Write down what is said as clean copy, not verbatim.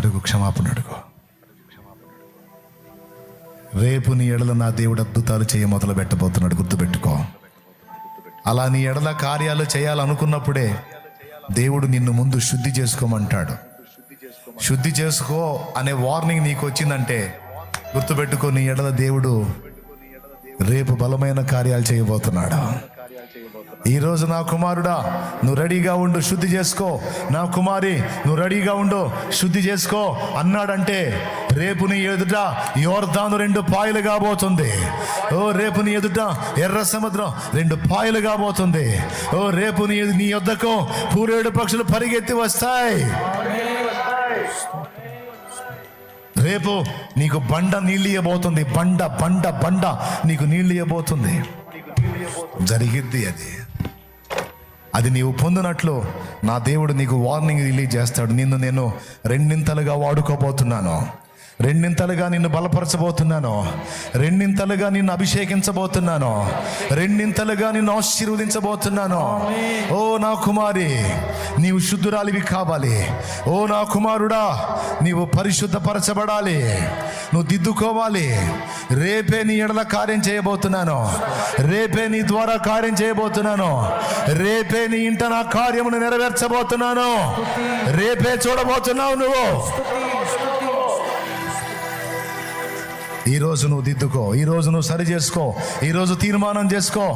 అడుగు, క్షమాపణ అడుగు. రేపు నీ ఎడల నా దేవుడు అద్భుతాలు చేయ మొదలు పెట్టబోతున్నాడు, గుర్తుపెట్టుకో. అలా నీ ఎడల కార్యాలు చేయాలనుకున్నప్పుడే దేవుడు నిన్ను ముందు శుద్ధి చేసుకోమంటాడు. శుద్ధి చేసుకో అనే వార్నింగ్ నీకు వచ్చిందంటే గుర్తుపెట్టుకో, నీ ఎడల దేవుడు రేపు బలమైన కార్యాలు చేయబోతున్నాడు. ఈరోజు నా కుమారుడా నువ్వు రెడీగా ఉండు, శుద్ధి చేసుకో. నా కుమారి నువ్వు రెడీగా ఉండు, శుద్ధి చేసుకో అన్నాడంటే రేపు నీ ఎదుట యోర్దాను 2 పాయలు కాబోతుంది. రేపు నీ ఎదుట ఎర్ర సముద్రం 2 పాయలు కాబోతుంది. రేపు నీ యొద్దకు పూరేడు పక్షులు పరిగెత్తి వస్తాయి. రేపు నీకు బండ నీళ్ళు ఇవ్వబోతుంది. బండ బండ బండ నీకు నీళ్ళు ఇవ్వబోతుంది. జరిగిద్ది అది నీవు పొందినట్లు నా దేవుడు నీకు వార్నింగ్ రిలీజ్ చేస్తాడు. నిన్ను నేను 2 వాడుకోబోతున్నాను, 2 నిన్ను బలపరచబోతున్నాను, 2 నిన్ను అభిషేకించబోతున్నాను, 2 నిన్ను ఆశీర్వదించబోతున్నాను. ఓ నా కుమారి నీవు శుద్ధురాలివి కావాలి. ఓ నా కుమారుడా నీవు పరిశుద్ధపరచబడాలి, నువ్వు దిద్దుకోవాలి. రేపే నీ ఎడల కార్యం చేయబోతున్నాను, రేపే నీ ద్వారా కార్యం చేయబోతున్నాను, రేపే నీ ఇంట నా కార్యమును నెరవేర్చబోతున్నాను, రేపే చూడబోతున్నావు నువ్వు. ఈరోజు నువ్వు దిద్దుకో, ఈరోజు నువ్వు సరి చేసుకో, ఈరోజు తీర్మానం చేసుకో.